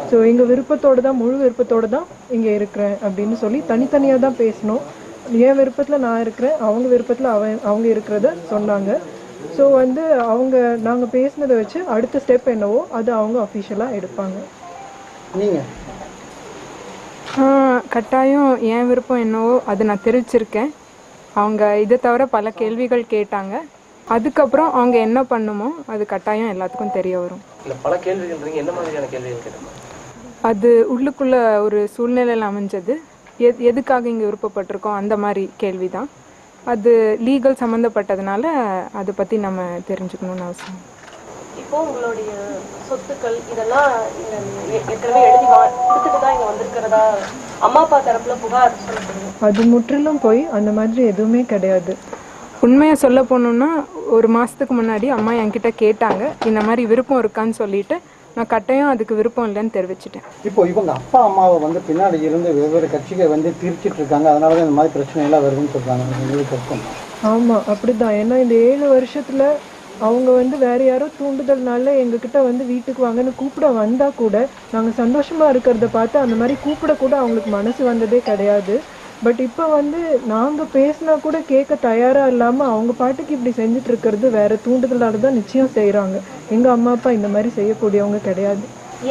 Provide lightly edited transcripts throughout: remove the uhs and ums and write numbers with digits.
So எங்கள் விருப்பத்தோடு தான், முழு விருப்பத்தோடு தான் இங்கே இருக்கிறேன் அப்படின்னு சொல்லி தனித்தனியாக தான் பேசணும். என் விருப்பத்தில் நான் இருக்கிறேன், அவங்க விருப்பத்தில் அவங்க இருக்கிறத சொன்னாங்க. ஸோ வந்து நாங்கள் பேசினதை வச்சு அடுத்த ஸ்டெப் என்னவோ அது அவங்க அஃபிஷியலாக எடுப்பாங்க. நீங்கள் கட்டாயம் என் விருப்பம் என்னவோ அதை நான் தெரிவிச்சிருக்கேன். அவங்க இதை தவிர பல கேள்விகள் கேட்டாங்க. அதுக்கப்புறம் அவங்க என்ன பண்ணுமோ அது கட்டாயம் எல்லாத்துக்கும் தெரிய வரும். பல கேள்விகள் என்ன மாதிரியான கேள்விகள் கேட்டாங்க? அது உள்ளுக்குள்ள ஒரு சூழ்நிலையில் அமைஞ்சது. எதுக்காக இங்கே விருப்பப்பட்டிருக்கோம் அந்த மாதிரி கேள்வி தான். அது லீகல் சம்மந்தப்பட்டதுனால அதை பற்றி நம்ம தெரிஞ்சுக்கணும்னு அவசியம். இப்போ உங்களுடைய சொத்துக்கள் இதெல்லாம் ஏற்கனவே எழுதி கொடுத்துட்டு தான் இங்கே வந்திருக்கிறதா அம்மா அப்பா தரப்புல புகார் சொல்லப்படுது. அது முற்றிலும் போய் அந்த மாதிரி எதுவுமே கிடையாது. உண்மையை சொல்ல போனோம்னா ஒரு மாதத்துக்கு முன்னாடி அம்மா என்கிட்ட கேட்டாங்க இந்த மாதிரி விருப்பம் இருக்கான்னு சொல்லிட்டு, நான் கட்டாயம் அதுக்கு விருப்பம் இல்லைன்னு தெரிவிச்சிட்டேன். இப்போ இவங்க அப்பா அம்மாவை வந்து பின்னாடி இருந்து வெவ்வேறு கட்சிகள் வந்து திரிச்சிட்டு இருக்காங்க, அதனால தான் இந்த மாதிரி பிரச்சனை எல்லாம் வருதுன்னு சொல்றாங்க. ஆமாம், அப்படிதான். ஏன்னா இந்த 7 வருஷத்துல அவங்க வந்து வேற யாரோ தூண்டுதல்னால எங்ககிட்ட வந்து வீட்டுக்கு வாங்கன்னு கூப்பிட வந்தா கூட நாங்கள் சந்தோஷமா இருக்கிறத பார்த்து அந்த மாதிரி கூப்பிட கூட அவங்களுக்கு மனசு வந்ததே கிடையாது. பட் இப்போ வந்து நாங்கள் பேசினா கூட கேட்க தயாராக இல்லாமல் அவங்க பாட்டுக்கு இப்படி செஞ்சுட்டு இருக்கிறது வேற தூண்டுதலால தான் நிச்சயம் செய்கிறாங்க. எங்கள் அம்மா அப்பா இந்த மாதிரி செய்யக்கூடியவங்க கிடையாது.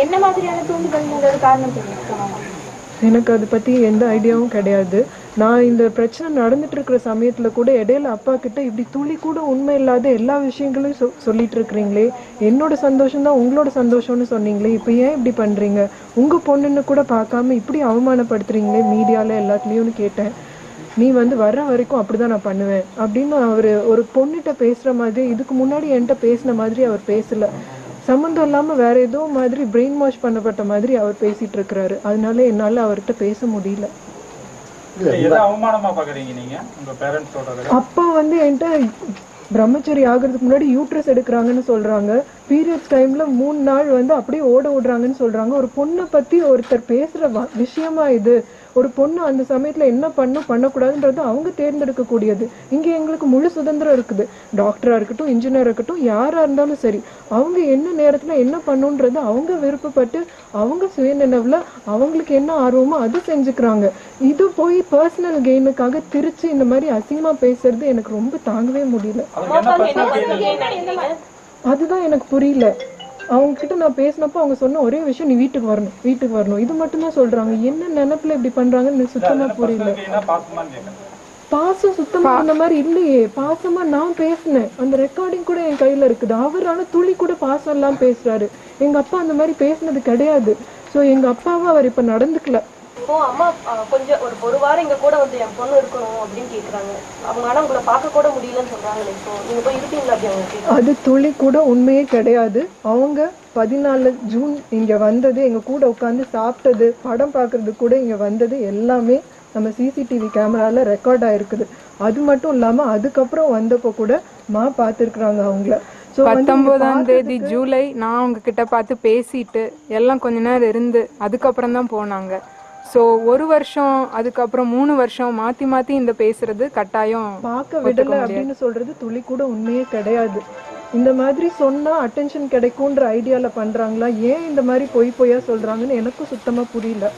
என்ன மாதிரியான தூண்டுதல் காரணம் தெரியும்? எனக்கு அதை பற்றி எந்த ஐடியாவும் கிடையாது. நான் இந்த பிரச்சனை நடந்துட்டு இருக்கிற சமயத்தில் கூட இடையில அப்பா கிட்ட இப்படி துளி கூட உண்மை இல்லாத எல்லா விஷயங்களையும் சொல்லிட்டு இருக்கிறீங்களே, என்னோட சந்தோஷம் தான் உங்களோட சந்தோஷம்னு சொன்னீங்களே, இப்போ ஏன் இப்படி பண்ணுறீங்க, உங்கள் பொண்ணுன்னு கூட பார்க்காம இப்படி அவமானப்படுத்துறீங்களே மீடியாவில் எல்லாத்துலேயும்னு கேட்டேன். நீ வந்து வர்ற வரைக்கும் அப்படி தான் நான் பண்ணுவேன் அப்படின்னு அவர் ஒரு பொண்ணுகிட்ட பேசுகிற மாதிரி, இதுக்கு முன்னாடி என்கிட்ட பேசின மாதிரி அவர் பேசலை. சம்மந்தம் இல்லாமல் வேற ஏதோ மாதிரி பிரெயின் வாஷ் பண்ணப்பட்ட மாதிரி அவர் பேசிட்டு இருக்கிறாரு. அதனால என்னால் அவர்கிட்ட பேச முடியல. அப்பா வந்து என்கிட்ட பிரம்மச்சரி ஆகிறதுக்கு முன்னாடி யூட்ரஸ் எடுக்கிறாங்கன்னு சொல்றாங்க. பீரியட்ஸ் டைம்ல 3 நாள் வந்து அப்படியே ஓட விடுறாங்கன்னு சொல்றாங்க. ஒரு பொண்ணை பத்தி ஒருத்தர் பேசுற விஷயமா இது? ஒரு பொண்ணு அந்த சமயத்துல என்ன பண்ணக்கூடாதுன்றது அவங்க தேர்ந்தெடுக்கக்கூடியது. இங்க எங்களுக்கு முழு சுதந்திரம் இருக்குது. டாக்டரா இருக்கட்டும், இன்ஜினியரா இருக்கட்டும், யாரா இருந்தாலும் சரி, அவங்க என்ன நேரத்துல என்ன பண்ணுன்றது அவங்க விருப்பப்பட்டு அவங்க சுயநினைவுல அவங்களுக்கு என்ன ஆர்வமோ அது செஞ்சுக்கிறாங்க. இது போய் பர்சனல் கெயினுக்காக திருச்சி இந்த மாதிரி அசிங்கமா பேசுறது எனக்கு ரொம்ப தாங்கவே முடியல. அதுதான் எனக்கு புரியல. அவங்க கிட்ட நான் பேசினப்போ அவங்க சொன்ன ஒரே விஷயம், நீ வீட்டுக்கு வரணும் இது மட்டும்தான் சொல்றாங்க. என்ன நினைப்புல இப்படி பண்றாங்கன்னு சுத்தமா புரியல. பாசம் சுத்தமா அந்த மாதிரி இல்லையே. பாசமா நான் பேசினேன், அந்த ரெக்கார்டிங் கூட என் கையில இருக்குது. அவர் ஆனா துளி கூட பாசம் எல்லாம் பேசுறாரு. எங்க அப்பா அந்த மாதிரி பேசினது கிடையாது. ஸோ எங்க அப்பாவை அவர் இப்ப நடந்துக்கல. இப்போ அம்மா கொஞ்சம் ஒரு வாரம் இங்க கூட வந்து என் பொண்ணு இருக்கணும் அப்படின்னு கேக்குறாங்க. அவங்க ஆனா உங்களை பார்க்க கூட முடியலன்னு சொல்றாங்களே, இப்போ நீங்க போய் இருப்பீங்களா அப்படி? அவங்க அது துளி கூட உண்மையே கிடையாது. அவங்க 14 ஜூன் இங்க வந்தது, எங்க கூட உட்காந்து சாப்பிட்டது, படம் பார்க்கறது கூட இங்க வந்தது எல்லாமே நம்ம சிசிடிவி கேமரால ரெக்கார்ட் ஆயிருக்குது. அது மட்டும் இல்லாம அதுக்கப்புறம் வந்தப்போ கூட பார்த்துருக்குறாங்க அவங்கள. 19ஆம் தேதி ஜூலை நான் அவங்க கிட்ட பார்த்து பேசிட்டு எல்லாம் கொஞ்ச நேரம் இருந்து அதுக்கப்புறம் தான் போனாங்க. ஸோ 1 வருஷம் அதுக்கப்புறம் 3 வருஷம் மாற்றி இந்த பேசுறது கட்டாயம் பார்க்க விடலை அப்படின்னு சொல்றது துளி கூட உண்மையே கிடையாது. இந்த மாதிரி சொன்னா அட்டென்ஷன் கிடைக்கும்ன்ற ஐடியால பண்றாங்களா? ஏன் இந்த மாதிரி பொய்யா சொல்றாங்கன்னு எனக்கும் சுத்தமா புரியல.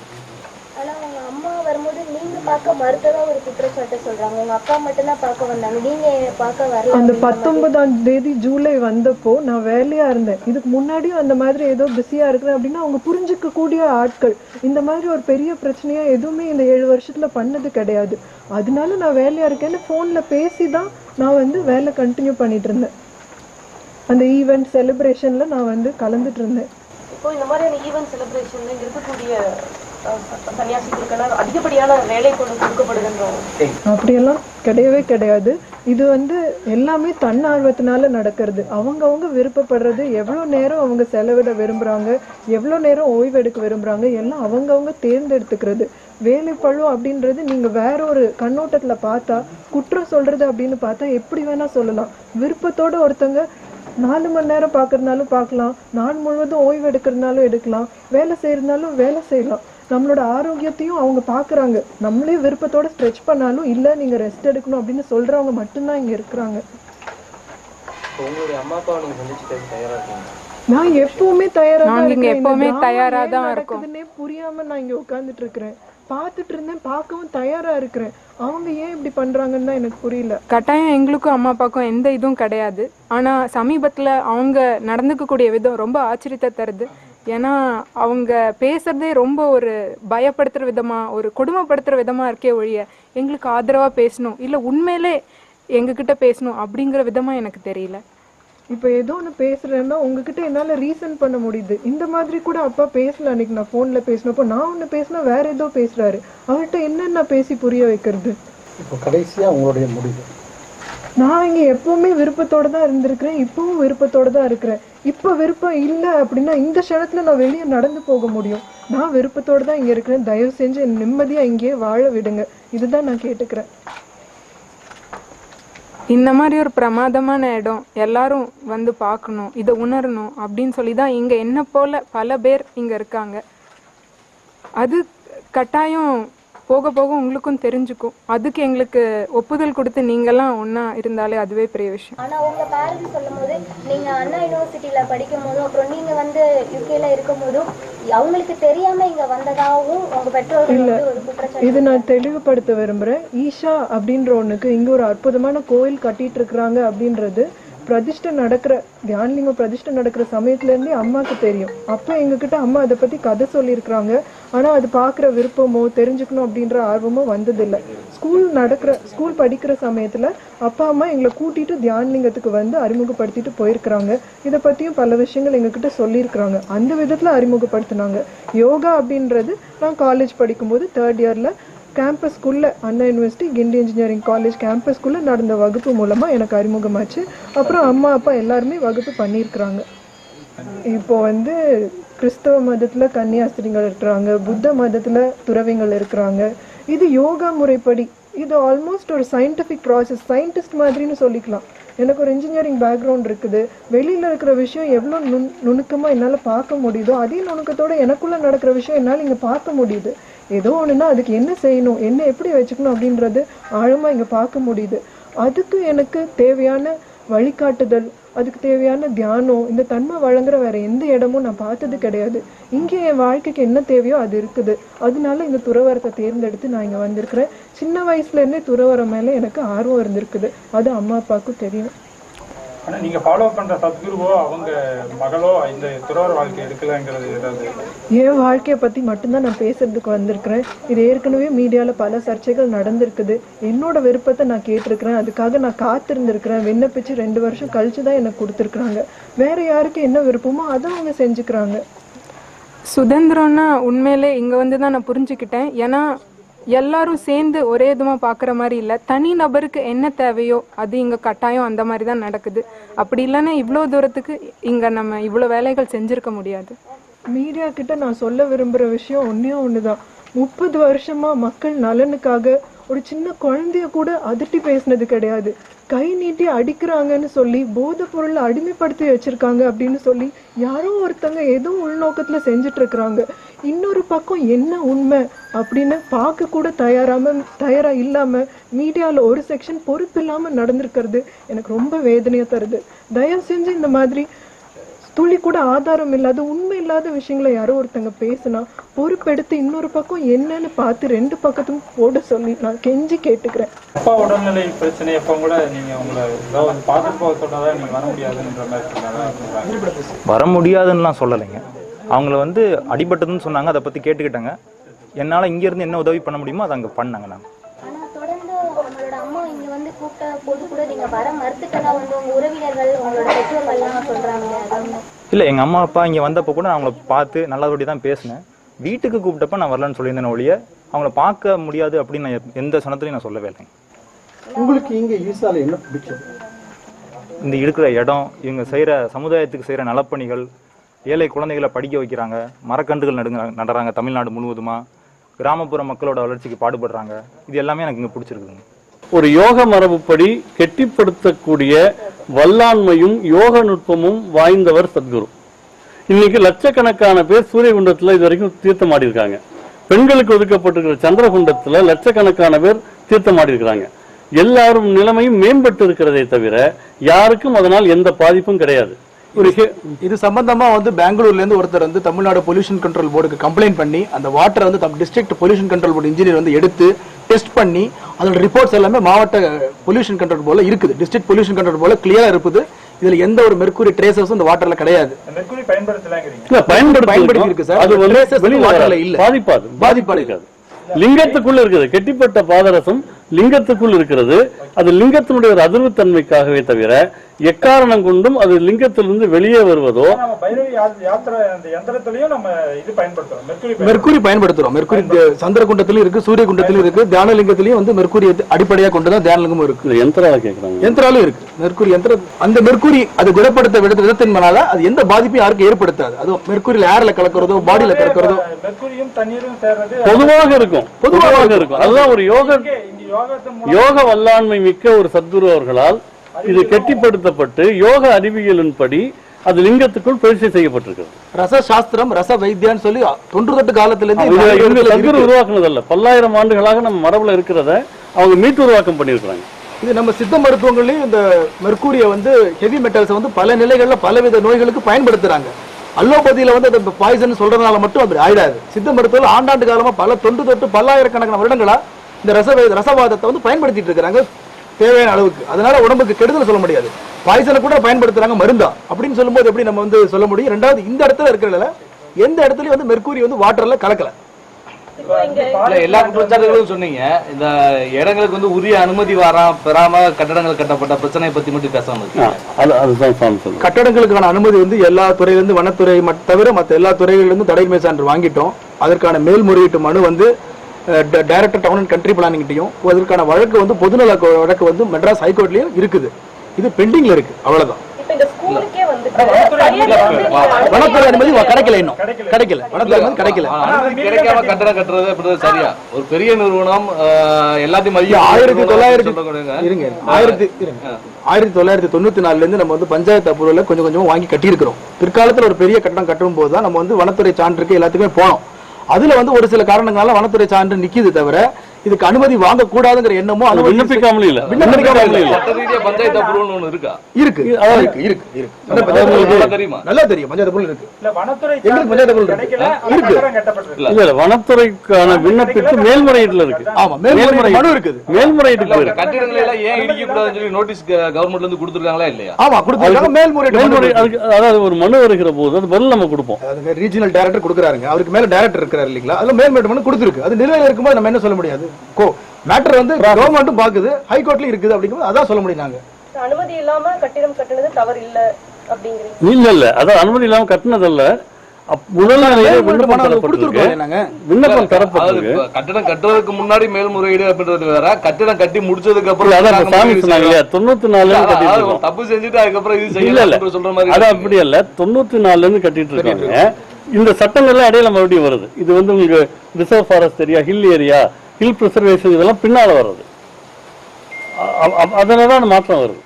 ஆனா அவங்க அம்மா வரும்போது நீங்க பார்க்க மறுத்ததா ஒரு குற்றச்சாட்டு சொல்றாங்க. உங்க அப்பா மட்டும் தான் பார்க்க வந்தாங்க, நீங்க பார்க்க வரல. அந்த 19ஆம் தேதி ஜூலை வந்தப்போ நான் வேலையா இருந்தேன். இதுக்கு முன்னாடியும் அந்த மாதிரி ஏதோ பிஸியா இருக்கிறேன் அப்படின்னா அவங்க புரிஞ்சுக்க கூடிய ஆட்கள். இந்த மாதிரி ஒரு பெரிய பிரச்சனையா எதுவுமே இந்த 7 வருஷத்துல பண்ணது கிடையாது. அதனால நான் வேலையா இருக்கேன்னு போன்ல பேசிதான் நான் வந்து வேலை கண்டினியூ பண்ணிட்டு இருந்தேன். அந்த ஈவெண்ட் செலிப்ரேஷன்ல நான் வந்து கலந்துட்டு இருந்தேன். இப்போ இந்த மாதிரியான ஈவெண்ட் செலிப்ரேஷன்ல இருக்கக்கூடிய சன்னியாசிகளுக்கு அதிகப்படியான வேலை கொடுக்கப்படுகின்றோம். அப்படியெல்லாம் கிடையவே கிடையாது. இது வந்து எல்லாமே தன்னார்வத்தினால நடக்கிறது. அவங்கவுங்க விருப்பப்படுறது, எவ்வளோ நேரம் அவங்க செலவிட விரும்புறாங்க, எவ்வளோ நேரம் ஓய்வு எடுக்க விரும்புறாங்க, எல்லாம் அவங்கவுங்க தேர்ந்தெடுத்துக்கிறது. வேலைப்பழு அப்படின்றது நீங்க வேற ஒரு கண்ணோட்டத்துல பார்த்தா, குற்றம் சொல்றது அப்படின்னு பார்த்தா எப்படி வேணா சொல்லலாம். விருப்பத்தோட ஒருத்தங்க 4 மணி நேரம் பார்க்கறதுனாலும் பார்க்கலாம், நாள் முழுவதும் ஓய்வு எடுக்கிறதுனாலும் எடுக்கலாம், வேலை செய்யறதுனாலும் வேலை செய்யலாம். நம்மளோட ஆரோக்கியத்தையும் அவங்க பார்க்குறாங்க. நம்மளே விருப்பத்தோட ஸ்ட்ரெச் பண்ணாலும் இல்லை நீங்க ரெஸ்ட் எடுக்கணும் அப்படின்னு சொல்றவங்க மட்டும்தான் இங்க இருக்கிறாங்க. உங்களுடைய அம்மா அப்பா நீங்க சந்திச்சு பேச தயாரா இருக்கீங்க? நான் எப்பவுமே தயாரா தான் நாங்க இங்க இருக்கேன். இந்த எப்பவுமே drama தயாரா ஏன் தான் இருக்கோம். நடக்குதுன்னே புரியாம நான் இங்க உட்கார்ந்துட்டு இருக்கிறேன். பார்த்துட்டு இருந்தேன், பார்க்கவும் தயாரா இருக்கிறேன். அவங்க ஏன் இப்படி பண்றாங்கன்னு தான் எனக்கு புரியல. கட்டாயம் எங்களுக்கும் அம்மா அப்பாவுக்கும் எந்த இதுவும் கிடையாது. ஆனா சமீபத்துல அவங்க நடந்துக்கக்கூடிய விதம் ரொம்ப ஆச்சரியத்தை தருது. ஏன்னா அவங்க பேசுறதே ரொம்ப ஒரு பயப்படுத்துற விதமா, ஒரு கொடுமைப்படுத்துற விதமா இருக்கே ஒழிய எங்களுக்கு ஆதரவா பேசணும் இல்ல உண்மையிலே எங்ககிட்ட பேசணும் அப்படிங்கிற விதமா எனக்கு தெரியல. இப்ப ஏதோ ஒண்ணு பேசுறேன்னா உங்ககிட்ட என்னால ரீசன் பண்ண முடியுது. இந்த மாதிரி கூட அப்பா பேசல. அன்னைக்கு நான் போன்ல பேசினப்போ நான் ஒண்ணு பேசினா வேற ஏதோ பேசுறாரு. அவர்கிட்ட என்னென்ன பேசி புரிய வைக்கிறது? இப்போ கடைசியா உங்களுடைய முடிவு? நான் இங்க எப்பவுமே விருப்பத்தோட தான் இருந்திருக்கிறேன், இப்பவும் விருப்பத்தோட தான் இருக்கிறேன். இப்ப விருப்பம் இல்லை அப்படின்னா இந்த க்ஷணத்துல நான் வெளியே நடந்து போக முடியும். நான் விருப்பத்தோட தான் இங்க இருக்கிறேன். தயவு செஞ்சு நிம்மதியா இங்கேயே வாழ விடுங்க. இதுதான் நான் கேட்டுக்கிறேன். இந்த மாதிரி ஒரு பிரமாதமான இடம் எல்லாரும் வந்து பார்க்கணும், இதை உணரணும் அப்படின்னு சொல்லி தான் இங்க என்ன போல பல பேர் இங்க இருக்காங்க. அது கட்டாயம் போக போக உங்களுக்கும் தெரிஞ்சுக்கும். அதுக்கு எங்களுக்கு ஒப்புதல் கொடுத்து நீங்கெல்லாம் ஒன்னா இருந்தாலே அதுவே பெரிய விஷயம். ஆனா உங்க பேரண்ட்ஸ் சொல்லும் போது நீங்க அண்ணா யூனிவர்சிட்டியில படிக்கும் போதும் அப்புறம் நீங்க வந்து யூகேல இருக்கும் போதும் அவங்களுக்கு தெரியாம இங்க வந்ததாகவும் உங்க பெற்றோர்கள் வந்து ஒரு குற்றச்சாட்டு. இது நான் தெளிவுபடுத்த விரும்புறேன். ஈஷா அப்படின்ற ஒண்ணுக்கு இங்க ஒரு அற்புதமான கோயில் கட்டிட்டு இருக்கிறாங்க அப்படின்றது பிரதிஷ்டை நடக்கிற தியானலிங்க பிரதிஷ்டை நடக்கிற சமயத்துல இருந்தே அம்மாக்கு தெரியும். அப்ப எங்ககிட்ட அம்மா அதை பத்தி கதை சொல்லியிருக்கிறாங்க. ஆனா அது பாக்குற விருப்பமோ தெரிஞ்சுக்கணும் அப்படின்ற ஆர்வமோ வந்ததில்லை. ஸ்கூல் படிக்கிற சமயத்துல அப்பா அம்மா எங்களை கூட்டிட்டு தியானலிங்கத்துக்கு வந்து அறிமுகப்படுத்திட்டு போயிருக்கிறாங்க. இதை பத்தியும் பல விஷயங்கள் எங்ககிட்ட சொல்லியிருக்கிறாங்க. அந்த விதத்துல அறிமுகப்படுத்தினாங்க. யோகா அப்படின்றது நான் காலேஜ் படிக்கும்போது 3rd இயர்ல கேம்பஸ்குள்ள அண்ணா யூனிவர்சிட்டி கிண்டி இன்ஜினியரிங் காலேஜ் கேம்பஸ்குள்ள நடந்த வகுப்பு மூலமா எனக்கு அறிமுகமாச்சு. அப்புறம் அம்மா அப்பா எல்லாருமே வகுப்பு பண்ணியிருக்கிறாங்க. இப்போ வந்து கிறிஸ்தவ மதத்துல கன்னியாஸ்திரிகள் இருக்கிறாங்க, புத்த மதத்துல துறவிகள் இருக்கிறாங்க. இது யோகா முறைப்படி இது ஆல்மோஸ்ட் ஒரு சயின்டிஃபிக் ப்ராசஸ். சயின்டிஸ்ட் மாதிரின்னு சொல்லிக்கலாம். எனக்கு ஒரு இன்ஜினியரிங் பேக்ரவுண்ட் இருக்குது. வெளியில இருக்கிற விஷயம் எவ்வளோ நுணுக்கமா என்னால் பார்க்க முடியுதோ அதே நுணுக்கத்தோட எனக்குள்ள நடக்கிற விஷயம் என்னால் இங்கே பார்க்க முடியுது. ஏதோ ஒன்றுனா அதுக்கு என்ன செய்யணும், என்ன எப்படி வச்சுக்கணும் அப்படின்றது ஆழமாக இங்கே பார்க்க முடியுது. அதுக்கு எனக்கு தேவையான வழிகாட்டுதல், அதுக்கு தேவையான தியானம், இந்த தன்மை வழங்குற வேற எந்த இடமும் நான் பார்த்தது கிடையாது. இங்கே என் வாழ்க்கைக்கு என்ன தேவையோ அது இருக்குது. அதனால இந்த துறவரத்தை தேர்ந்தெடுத்து நான் இங்கே வந்திருக்கிறேன். சின்ன வயசுலேருந்தே துறவரம் மேலே எனக்கு ஆர்வம் இருந்திருக்குது. அது அம்மா அப்பாவுக்கும் தெரியும். ஆனால் நீங்கள் ஃபாலோ பண்ணுற சத்குருவோ அவங்க மகளோ இந்த துறவர வாழ்க்கை எடுக்கலைங்கிறது ஏதாவது? என் வாழ்க்கையை பற்றி மட்டும்தான் நான் பேசுறதுக்கு வந்திருக்கிறேன். இது ஏற்கனவே மீடியாவில் பல சர்ச்சைகள் நடந்திருக்குது. என்னோட விருப்பத்தை நான் கேட்டிருக்கிறேன். அதுக்காக நான் காத்திருந்திருக்கிறேன். விண்ணப்பிச்சு 2 வருஷம் கழிச்சு தான் எனக்கு கொடுத்துருக்குறாங்க. வேற யாருக்கு என்ன விருப்பமோ அதை அவங்க செஞ்சுக்கிறாங்க. சுதந்திரம்னா உண்மையிலே இங்க வந்து தான் நான் புரிஞ்சுக்கிட்டேன். ஏன்னா எல்லாரும் சேர்ந்து ஒரே விதமாக பார்க்குற மாதிரி இல்லை. தனி நபருக்கு என்ன தேவையோ அது இங்கே கட்டாயம் அந்த மாதிரி தான் நடக்குது. அப்படி இல்லைன்னா இவ்வளோ தூரத்துக்கு இங்கே நம்ம இவ்வளோ வேலைகள் செஞ்சுருக்க முடியாது. மீடியா கிட்ட நான் சொல்ல விரும்புகிற விஷயம் ஒன்று தான். 30 வருஷமா மக்கள் நலனுக்காக ஒரு சின்ன குழந்தைய கூட அதட்டி பேசினது கிடையாது. கை நீட்டி அடிக்கிறாங்கன்னு சொல்லி போதை பொருளை அடிமைப்படுத்தி வச்சிருக்காங்க அப்படின்னு சொல்லி யாரோ ஒருத்தங்க ஏதோ உள்நோக்கத்துல செஞ்சுட்டு இருக்கிறாங்க. இன்னொரு பக்கம் என்ன உண்மை அப்படின்னு பார்க்க கூட தயாரா இல்லாம மீடியால ஒரு செக்ஷன் பொறுப்பு இல்லாம நடந்திருக்கிறது எனக்கு ரொம்ப வேதனையா தருது. தயவு செஞ்சு இந்த மாதிரி துளி கூட ஆதாரம் இல்லாத உண்மை இல்லாத விஷயங்களை யாரோ ஒருத்தங்க பேசினா பொறுப்பெடுத்து இன்னொரு பக்கம் என்னன்னு பார்த்து 2 பக்கத்தும் போட சொல்லி நான் கெஞ்சி கேட்டுக்கிறேன். அப்பா உடல்நிலை பிரச்சனை எப்போ கூட நீங்க உங்களை ஏதாவது பார்த்துட்டு போக சொன்னதா நீங்க வர முடியாதுன்ற மாதிரி வர முடியாதுன்னுலாம் சொல்லலைங்க. அவங்கள வந்து அடிபட்டதுன்னு சொன்னாங்க. அதை பற்றி கேட்டுக்கிட்டாங்க. என்னால் இங்கேருந்து என்ன உதவி பண்ண முடியுமோ அதை அங்கே பண்ணாங்க. நான் ஆனா தொடர்ந்து உங்களோட அம்மா இங்க வந்து கூப்பிட்ட போது கூட நீங்க வர மறுத்துட்டதா வந்து உங்க உறவினர்கள் உங்களோட பெற்றோர்கள் எல்லாம் சொல்றாங்க. இல்லை, எங்கள் அம்மா அப்பா இங்கே வந்தப்போ கூட நான் அவங்கள பார்த்து நல்லபடி தான் பேசினேன். வீட்டுக்கு கூப்பிட்டப்ப நான் வரலன்னு சொல்லியிருந்தேன் ஒழிய அவங்கள பார்க்க முடியாது அப்படின்னு நான் எந்த சனத்துலையும் நான் சொல்லவே இல்லைங்க. உங்களுக்கு இங்கே ஈசால என்ன பிடிச்சது? இந்த இருக்கிற இடம், இவங்க செய்கிற சமுதாயத்துக்கு செய்கிற நலப்பணிகள், ஏழை குழந்தைகளை படிக்க வைக்கிறாங்க, மரக்கன்றுகள் நடுறாங்க தமிழ்நாடு முழுவதுமாக, கிராமப்புற மக்களோட வளர்ச்சிக்கு பாடுபடுறாங்க. இது எல்லாமே எனக்கு இங்கே பிடிச்சிருக்குதுங்க. ஒரு யோக மரபுப்படி கெட்டிப்படுத்தக்கூடிய வல்லாண்மையும் யோக நுட்பமும் வாய்ந்தவர் சத்குரு. இன்னைக்கு லட்சக்கணக்கான பேர் சூரியகுண்டத்தில் இது வரைக்கும் தீர்த்தமாடி இருக்காங்க. பெண்களுக்கு ஒதுக்கப்பட்டிருக்கிற சந்திரகுண்டத்தில் லட்சக்கணக்கான பேர் தீர்த்தமாடி இருக்கிறாங்க. எல்லாரும் நிலைமையும் மேம்பட்டு இருக்கிறதே தவிர யாருக்கும் அதனால் எந்த பாதிப்பும் கிடையாது. இது சம்பந்தமா வந்து பெங்களூர்ல இருந்து ஒருத்தர் வந்து தமிழ்நாடு பொல்யூஷன் கண்ட்ரோல் போர்டுக்கு கம்ப்ளைண்ட் பண்ணி அந்த வாட்டரை வந்து district pollution control board engineer வந்து எடுத்து டெஸ்ட் பண்ணி அதோட ரிப்போர்ட்ஸ் எல்லாமே மாவட்ட பொல்யூஷன் கண்ட்ரோல் போர்டுல இருக்குது. டிஸ்ட்ரிக்ட் பொல்யூஷன் கண்ட்ரோல் போர்டுல கிளியரா இருக்குது. இதுல எந்த ஒரு மெர்க்குரி ட்ரேசஸும் இந்த வாட்டர்ல கிடையாது. மெர்க்குரி பயன்படுத்தலாங்கிறீங்க? இல்ல, பயன்படுத்தி இருக்கு சார். அது வந்து வாட்டர்ல இல்ல, பாதிப்பாடு இருக்காது. லிங்கத்துக்குள்ள இருக்குது கெட்டிப்பட்ட பாதரசம், லிங்கத்துக்குள் இருக்கிறது. அது லிங்கத்தினுடைய ஒரு அதிர்வுத்தன்மைக்காகவே தவிர எக்காரணம் கொண்டும் அது லிங்கத்திலிருந்து வெளியே வருவதோ. மெர்க்குரி பயன்படுத்துறோம். மெர்க்குரி சந்திரகுண்டத்திலும் இருக்கு, சூரிய குண்டத்திலும் இருக்கு, தியான லிங்கத்திலையும் வந்து மெர்க்குரி அடிப்படையாக கொண்டுதான் தியான லிங்கமும் இருக்கு. யந்திரால கேட்கறாங்க, யந்திராலும் இருக்கு மெர்க்குரி யந்திரம். அந்த மெர்க்குரி அது குணப்படுத்த விதத்தினால அது எந்த பாதிப்பையும் யாருக்கும் ஏற்படுத்தாது. அது மெர்க்குரியில ஏர்ல கலக்கிறதோ பாடியில கலக்கிறதோ பொதுவாக இருக்கும். அதுதான் ஒரு யோக வல்லாண்மை மிக்க ஒரு சத்குரு அவர்களால் இது கெட்டிப்படுத்தப்பட்டு யோக அறிவியலின்படி அது லிங்கத்துக்குள் பயிற்சி செய்யப்பட்டிருக்கிறது. ரச சாஸ்திரம், ரச வைத்தியான்னு சொல்லி தொன்று காலத்திலிருந்து சத்குரு உருவாக்குனதல்ல, பல்லாயிரம் ஆண்டுகளாக நம்ம மரபுல இருக்கிறத அவங்க மீட்டு உருவாக்கம் பண்ணியிருக்கிறாங்க. இது நம்ம சித்த மருத்துவங்களையும் இந்த மெர்க்குரிய வந்து ஹெவி மெட்டல்ஸ் வந்து பல நிலைகள்ல பலவித நோய்களுக்கு பயன்படுத்துறாங்க. அலோபதியில வந்து அந்த பாய்சன் சொல்றதுனால மட்டும் அப்படி ஆயிடாது. சித்த மருத்துவத்தில் ஆண்டாண்டு காலமா பல தொட்டு பல்லாயிரக்கணக்கான வருடங்களா இந்த ரசவாதத்தை வந்து பயன்படுத்திட்டு இருக்கிறாங்க தேவையான அளவுக்கு. அதனால உடம்புக்கு கெடுதல் சொல்ல முடியாது. பாய்சனை கூட பயன்படுத்துறாங்க மருந்தா அப்படின்னு சொல்லும்போது எப்படி நம்ம வந்து சொல்ல முடியும்? ரெண்டாவது, இந்த இடத்துல இருக்கிறதுல எந்த இடத்துலயும் வந்து மெர்க்குரி வந்து வாட்டர்ல கலக்கல. எல்லா குற்றச்சாட்டுகளும் சொன்னீங்க. இந்த இடங்களுக்கு வந்து உரிய அனுமதி பெறாம கட்டடங்கள் கட்டப்பட்ட பிரச்சனையை பத்தி மட்டும் பேசாம இருக்கு. கட்டடங்களுக்கான அனுமதி வந்து எல்லா துறையிலிருந்து வனத்துறை தவிர மற்ற எல்லா துறைகளிலிருந்து தடைமை சான்று வாங்கிட்டோம். அதற்கான மேல்முறையீட்டு மனு வந்து டைரக்டர் டவுன் அண்ட் கண்ட்ரி பிளானிங்கிட்டையும், அதற்கான வழக்கு வந்து பொதுநல வழக்கு வந்து மெட்ராஸ் ஹைகோர்ட்லயும் இருக்குது. இது பெண்டிங்ல இருக்கு, அவ்வளவுதான். வனத்துறை அனுமதி கிடைக்கல, இன்னும் கிடைக்கல. வனத்துறை அனுமதி கிடைக்கல. கிடைக்காம கட்டடம் கட்டுறது அப்படி சரியா? ஒரு பெரிய நிறுவனம் எல்லாத்தையும் 1994 இருந்து நம்ம வந்து பஞ்சாயத்து அப்ரூவல்ல கொஞ்சம் கொஞ்சமா வாங்கி கட்டி இருக்கிறோம். பிற்காலத்துல ஒரு பெரிய கட்டடம் கட்டும் போதுதான் நம்ம வந்து வனத்துறை சான்றுக்கு எல்லாத்துக்குமே போனோம். அதுல வந்து ஒரு சில காரணங்களால வனத்துறை சான்று நிக்குது தவிர இதுக்கு அனுமதி வாங்க கூடாதுங்கிற எண்ணமோ அது விண்ணப்பிக்காமலே இல்ல. பஞ்சாயத்து அப்ரூவல் ஒன்னு இருக்கா? இருக்கு. நல்லா தெரியும். பஞ்சாயத்து அப்ரூவல் இருக்கு. இல்ல, வனத்துறைக்கான விண்ணப்பிப்பு மேல்முறையீட்டுல இருக்கு. ஆமா, மேல்முறையீடு மனு இருக்குது. மேல்முறையீட்டுல கட்டிடங்களை எல்லாம் ஏன் இடிக்க கூடாதுன்னு சொல்லி நோட்டீஸ் கவர்மெண்ட்ல இருந்து கொடுத்துருக்காங்களா இல்லையா? ஆமா, கொடுத்துருக்காங்க. மேல்முறையீடு அதாவது ஒரு மனு வருகிற போது அது பதில் நம்ம கொடுப்போம். அது ரீஜனல் டைரக்டர் கொடுக்குறாருங்க. அவருக்கு மேல டைரக்டர் இருக்கிறாரு இல்லீங்களா? அதுல மேல்முறையீடு மனு கொடுத்துருக்கு. அது நிலையில இருக்கும்போது நம்ம என்ன சொல்ல முடியாது? மேட்டர் வந்து கவர்மெண்ட்டும் பாக்குது, ஹைகோர்ட்லயும் இருக்குது. அப்படிங்கும்போது அதான் சொல்ல முடியும். நாங்க அனுமதி இல்லாம கட்டிடம் கட்டுனது தவறு இல்ல அப்படிங்கிறீங்க? இல்ல, அதான் அனுமதி இல்லாம கட்டினதல்ல. முதல் நிலையில விண்ணப்பம் தரப்பட்டிருக்கு. கட்டடம் கட்டுறதுக்கு முன்னாடி மேல்முறையீடு அப்படின்றது வேற, கட்டடம் கட்டி முடிச்சதுக்கு அப்புறம் சாமி சொன்னாங்க இல்லையா 94 தப்பு செஞ்சுட்டு அதுக்கப்புறம் இது செய்யல சொல்ற மாதிரி. அது அப்படி அல்ல, 94 இருந்து கட்டிட்டு இருக்காங்க. இந்த சட்டங்கள்லாம் இடையில மறுபடியும் வருது. இது வந்து உங்க reserve forest area, hill area, hill preservation இதெல்லாம் பின்னால வர்றது. அதனாலதான் மாற்றம் வருது.